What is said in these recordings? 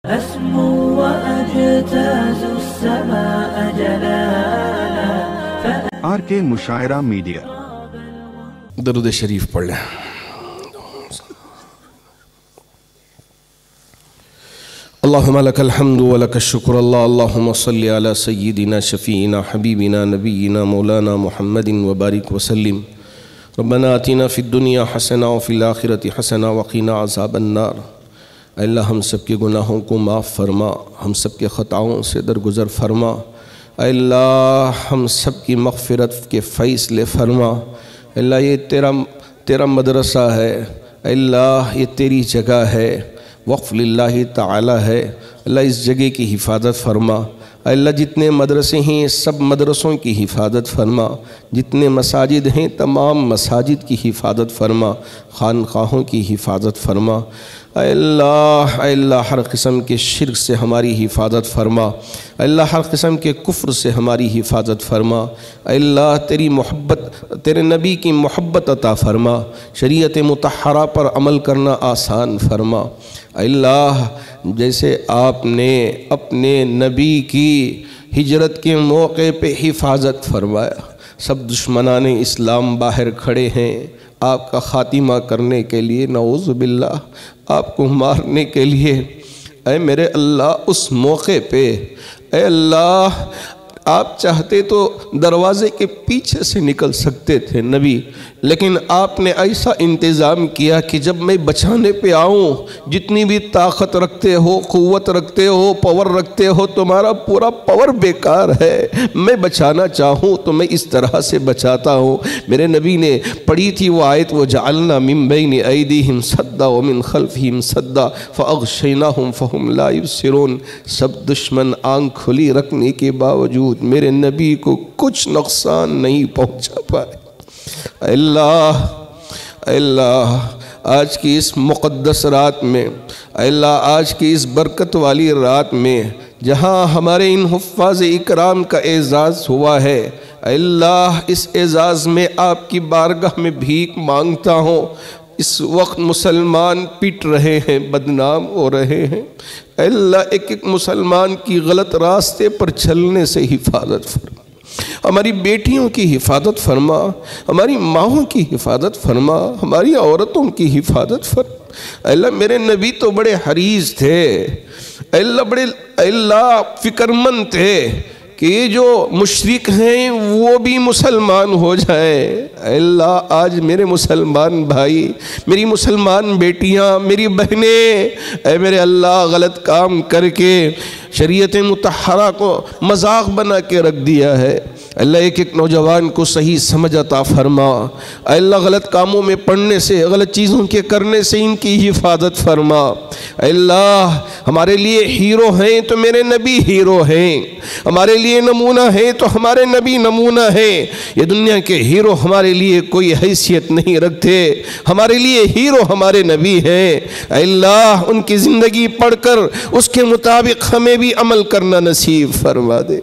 أسمو وأجتاز السماء جلالا RK مشاعرہ media درود شریف پڑھ لیں۔ اللہم لک الحمد ولک الشکر اللہم صلی علی سیدنا شفیعنا حبیبنا نبینا مولانا محمد وبارک وسلم۔ ربنا آتینا فی الدنیا حسنہ وفی الآخرۃ حسنہ وقینا عذاب النار۔ اے اللہ ہم سب کے گناہوں کو معاف فرما، ہم سب کے خطاؤں سے درگزر فرما۔ اے اللہ ہم سب کی مغفرت کے فیصلے فرما۔ اے اللہ یہ تیرا مدرسہ ہے، اے اللہ یہ تیری جگہ ہے، وقف للہ تعالی ہے۔ اللہ اس جگہ کی حفاظت فرما۔ اے اللہ جتنے مدرسے ہیں سب مدرسوں کی حفاظت فرما، جتنے مساجد ہیں تمام مساجد کی حفاظت فرما، خانقاہوں کی حفاظت فرما۔ اے اللہ ہر قسم کے شرک سے ہماری حفاظت فرما۔ اے اللہ ہر قسم کے کفر سے ہماری حفاظت فرما۔ اے اللہ تیری محبت، تیرے نبی کی محبت عطا فرما، شریعت مطہرہ پر عمل کرنا آسان فرما۔ اے اللہ جیسے آپ نے اپنے نبی کی ہجرت کے موقع پہ حفاظت فرمایا، سب دشمنان اسلام باہر کھڑے ہیں آپ کا خاتمہ کرنے کے لیے، نعوذ باللہ آپ کو مارنے کے لیے۔ اے میرے اللہ اس موقع پہ اے اللہ آپ چاہتے تو دروازے کے پیچھے سے نکل سکتے تھے نبی، لیکن آپ نے ایسا انتظام کیا کہ جب میں بچانے پہ آؤں، جتنی بھی طاقت رکھتے ہو، قوت رکھتے ہو، پاور رکھتے ہو، تمہارا پورا پاور بیکار ہے۔ میں بچانا چاہوں تو میں اس طرح سے بچاتا ہوں۔ میرے نبی نے پڑھی تھی وہ آیت، وَجَعَلْنَا مِن بَيْنِ أَيْدِيهِمْ سَدًّا وَمِن خَلْفِهِمْ سَدًّا فَأَغْشَيْنَاهُمْ فَهُمْ لَا يُبْصِرُونَ۔ سب دشمن آنکھ کھلی رکھنے کے باوجود میرے نبی کو کچھ نقصان نہیں پہنچا پائے۔ اے اللہ آج کی اس مقدس رات میں، اے اللہ آج کی اس برکت والی رات میں جہاں ہمارے ان حفاظ اکرام کا اعزاز ہوا ہے، اے اللہ اس اعزاز میں آپ کی بارگاہ میں بھیک مانگتا ہوں۔ اس وقت مسلمان پٹ رہے ہیں، بدنام ہو رہے ہیں، اے اللہ ایک ایک مسلمان کی غلط راستے پر چلنے سے حفاظت فرما، ہماری بیٹیوں کی حفاظت فرما، ہماری ماؤں کی حفاظت فرما، ہماری عورتوں کی حفاظت فرما۔ اے اللہ میرے نبی تو بڑے حریص تھے، اے اللہ فکرمند تھے کہ یہ جو مشرک ہیں وہ بھی مسلمان ہو جائیں۔ اے اللہ آج میرے مسلمان بھائی، میری مسلمان بیٹیاں، میری بہنیں، اے میرے اللہ غلط کام کر کے شریعت مطہرہ کو مذاق بنا کے رکھ دیا ہے۔ اللہ ایک ایک نوجوان کو صحیح سمجھ عطا فرما۔ اے اللہ غلط کاموں میں پڑھنے سے، غلط چیزوں کے کرنے سے ان کی حفاظت فرما۔ اے اللہ ہمارے لیے ہیرو ہیں تو میرے نبی ہیرو ہیں، ہمارے لیے نمونہ ہیں تو ہمارے نبی نمونہ ہیں۔ یہ دنیا کے ہیرو ہمارے لیے کوئی حیثیت نہیں رکھتے، ہمارے لیے ہیرو ہمارے نبی ہیں۔ اے اللہ ان کی زندگی پڑھ کر اس کے مطابق ہمیں بھی عمل کرنا نصیب فرما دے۔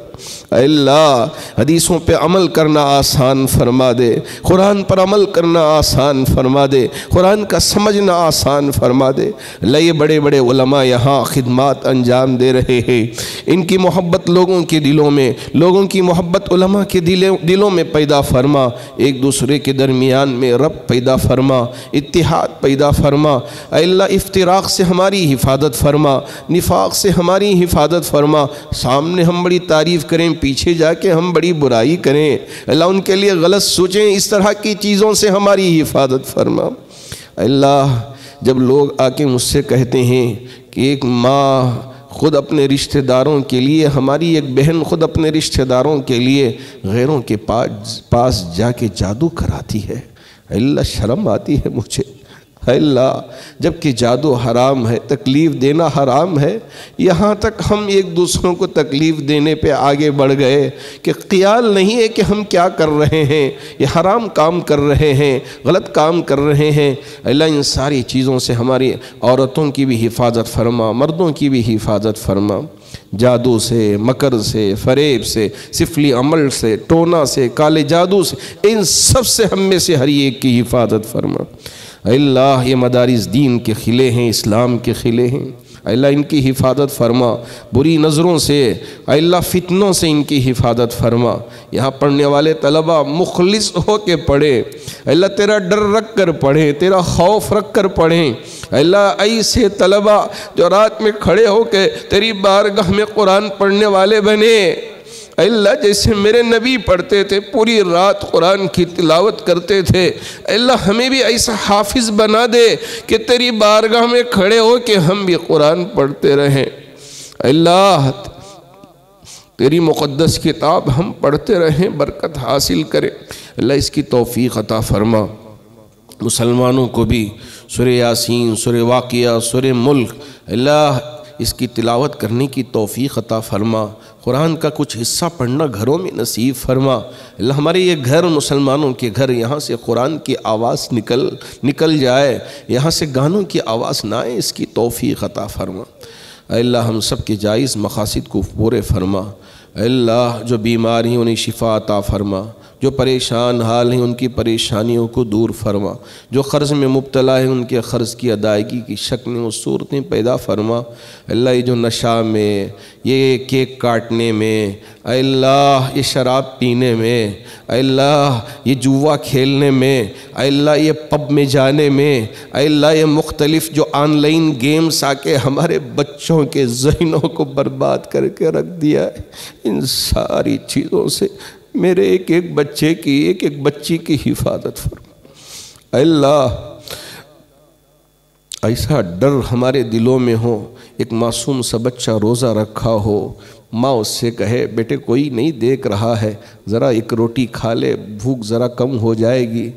اے اللہ حدیثوں پہ عمل کرنا آسان فرما دے، قرآن پر عمل کرنا آسان فرما دے، قرآن کا سمجھنا آسان فرما دے۔ اللہ یہ بڑے بڑے علماء یہاں خدمات انجام دے رہے ہیں، ان کی محبت لوگوں کے دلوں میں، لوگوں کی محبت علماء کے دلوں میں پیدا فرما، ایک دوسرے کے درمیان میں رب پیدا فرما، اتحاد پیدا فرما۔ اے اللہ افتراق سے ہماری حفاظت فرما، نفاق سے ہماری حفاظت فرما۔ سامنے ہم بڑی تعریف کریں، پیچھے جا کے ہم بڑی برائی کریں، اللہ ان کے لیے غلط سوچیں، اس طرح کی چیزوں سے ہماری حفاظت فرما۔ اللہ جب لوگ آ کے مجھ سے کہتے ہیں کہ ایک ماں خود اپنے رشتہ داروں کے لیے، ہماری ایک بہن خود اپنے رشتہ داروں کے لیے غیروں کے پاس جا کے جادو کراتی ہے، اللہ شرم آتی ہے مجھے۔ اے اللہ جبکہ جادو حرام ہے، تکلیف دینا حرام ہے، یہاں تک ہم ایک دوسروں کو تکلیف دینے پہ آگے بڑھ گئے کہ خیال نہیں ہے کہ ہم کیا کر رہے ہیں، یہ حرام کام کر رہے ہیں، غلط کام کر رہے ہیں۔ اللہ ان ساری چیزوں سے ہماری عورتوں کی بھی حفاظت فرما، مردوں کی بھی حفاظت فرما، جادو سے، مکر سے، فریب سے، سفلی عمل سے، ٹونا سے، کالے جادو سے، ان سب سے ہم میں سے ہر ایک کی حفاظت فرما۔ اے اللہ یہ مدارس دین کے خلے ہیں، اسلام کے خلے ہیں، اللہ ان کی حفاظت فرما، بری نظروں سے اللہ فتنوں سے ان کی حفاظت فرما۔ یہاں پڑھنے والے طلبہ مخلص ہو کے پڑھیں، اللہ تیرا ڈر رکھ کر پڑھیں، تیرا خوف رکھ کر پڑھیں۔ اللہ ایسے طلبہ جو رات میں کھڑے ہو کے تیری بارگاہ میں قرآن پڑھنے والے بنے، اللہ جیسے میرے نبی پڑھتے تھے، پوری رات قرآن کی تلاوت کرتے تھے، اللہ ہمیں بھی ایسا حافظ بنا دے کہ تیری بارگاہ میں کھڑے ہو کہ ہم بھی قرآن پڑھتے رہیں۔ اللہ تیری مقدس کتاب ہم پڑھتے رہیں، برکت حاصل کریں۔ اللہ اس کی توفیق عطا فرما۔ مسلمانوں کو بھی سورہ یاسین، سورہ واقعہ، سورہ ملک، اللہ اس کی تلاوت کرنے کی توفیق عطا فرما۔ قرآن کا کچھ حصہ پڑھنا گھروں میں نصیب فرما۔ اللہ ہمارے یہ گھر مسلمانوں کے گھر، یہاں سے قرآن کی آواز نکل جائے، یہاں سے گانوں کی آواز نہ آئے، اس کی توفیق عطا فرما۔ اے اللہ ہم سب کے جائز مقاصد کو پورے فرما۔ اے اللہ جو بیمار ہیں انہیں شفا عطا فرما، جو پریشان حال ہیں ان کی پریشانیوں کو دور فرما، جو قرض میں مبتلا ہیں ان کے قرض کی ادائیگی کی شکلیں و صورتیں پیدا فرما۔ اللہ یہ جو نشہ میں، یہ کیک کاٹنے میں، اے اللہ یہ شراب پینے میں، اے اللہ یہ جوا کھیلنے میں، اے اللہ یہ پب میں جانے میں، اے اللہ یہ مختلف جو آن لائن گیمز آ کے ہمارے بچوں کے ذہنوں کو برباد کر کے رکھ دیا ہے، ان ساری چیزوں سے میرے ایک ایک بچے کی، ایک ایک بچی کی حفاظت فرما۔ اے اللہ ایسا ڈر ہمارے دلوں میں ہو، ایک معصوم سا بچہ روزہ رکھا ہو، ماں اس سے کہے بیٹے کوئی نہیں دیکھ رہا ہے، ذرا ایک روٹی کھا لے، بھوک ذرا کم ہو جائے گی۔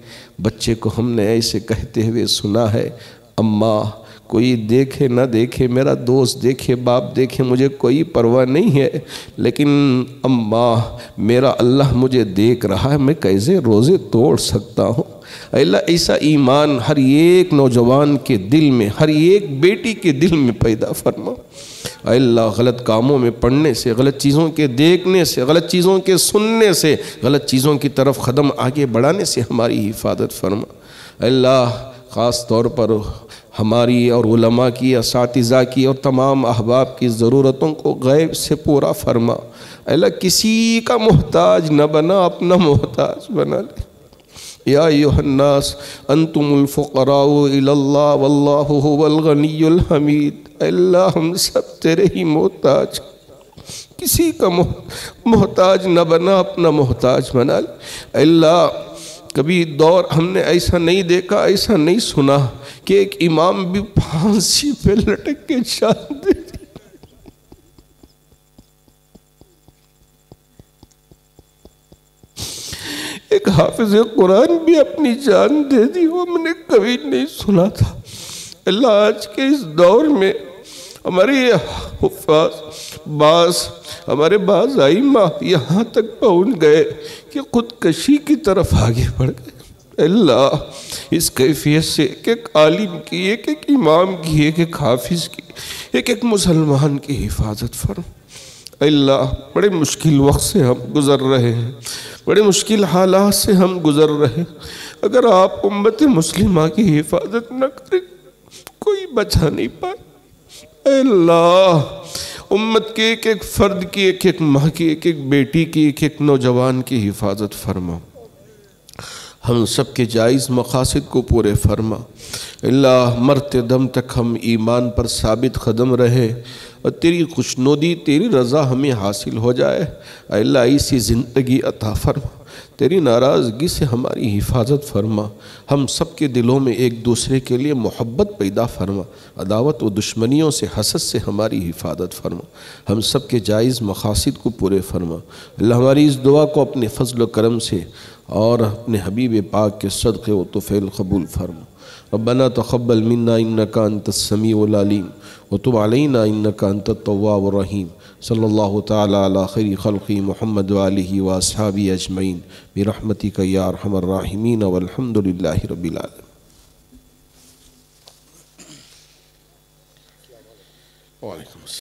بچے کو ہم نے ایسے کہتے ہوئے سنا ہے، اماں کوئی دیکھے نہ دیکھے، میرا دوست دیکھے، باپ دیکھے، مجھے کوئی پرواہ نہیں ہے، لیکن اماں میرا اللہ مجھے دیکھ رہا ہے، میں کیسے روزے توڑ سکتا ہوں۔ اے اللہ ایسا ایمان ہر ایک نوجوان کے دل میں، ہر ایک بیٹی کے دل میں پیدا فرما۔ اے اللہ غلط کاموں میں پڑھنے سے، غلط چیزوں کے دیکھنے سے، غلط چیزوں کے سننے سے، غلط چیزوں کی طرف قدم آگے بڑھانے سے ہماری حفاظت فرما۔ اے اللہ خاص طور پر ہماری اور علماء کی، اساتذہ کی اور تمام احباب کی ضرورتوں کو غیب سے پورا فرما۔ اے اللہ کسی کا محتاج نہ بنا، اپنا محتاج بنا لے۔ یا ایھا الناس انتم الفقراء الی اللہ واللہ هو الغنی الحمید۔ اے اللہ ہم سب تیرے ہی محتاج، کسی کا محتاج نہ بنا، اپنا محتاج بنا لے۔ اے اللہ کبھی دور ہم نے ایسا نہیں دیکھا، ایسا نہیں سنا کہ ایک امام بھی پھانسی پہ لٹک کے جان دے دی۔ ایک حافظ قرآن بھی اپنی جان دے دی، وہ ہم نے کبھی نہیں سنا تھا۔ اللہ آج کے اس دور میں ہمارے حفاظ ہمارے بعض ائمہ یہاں تک پہنچ گئے کہ خودکشی کی طرف آگے بڑھ گئے۔ اللہ اس کیفیت سے ایک ایک عالم کی، ایک ایک امام کی، ایک ایک حافظ کی، ایک ایک مسلمان کی حفاظت فرما۔ اللہ بڑے مشکل وقت سے ہم گزر رہے ہیں، بڑے مشکل حالات سے ہم گزر رہے ہیں۔ اگر آپ امت مسلمہ کی حفاظت نہ کریں کوئی بچا نہیں پائے۔ اے اللہ امت کے ایک ایک فرد کی، ایک ایک ماں کی، ایک ایک بیٹی کی، ایک ایک نوجوان کی حفاظت فرما۔ ہم سب کے جائز مقاصد کو پورے فرما۔ اللہ مرتے دم تک ہم ایمان پر ثابت قدم رہے اور تیری خوشنودی، تیری رضا ہمیں حاصل ہو جائے۔ اے اللہ ایسی زندگی عطا فرما، تیری ناراضگی سے ہماری حفاظت فرما۔ ہم سب کے دلوں میں ایک دوسرے کے لیے محبت پیدا فرما، عداوت و دشمنیوں سے، حسد سے ہماری حفاظت فرما۔ ہم سب کے جائز مقاصد کو پورے فرما۔ اللہ ہماری اس دعا کو اپنے فضل و کرم سے اور اپنے حبیب پاک کے صدقے و طفیل قبول فرما۔ ربنا تقبل منا انك انت السميع العليم وتب علينا انك انت التواب الرحيم صلی اللہ تعالی علی خیر خلقی محمد وآلہ واصحابہ اجمعین برحمتک یا ارحم الراحمین والحمد للہ رب العالمین۔ وعلیکم السلام۔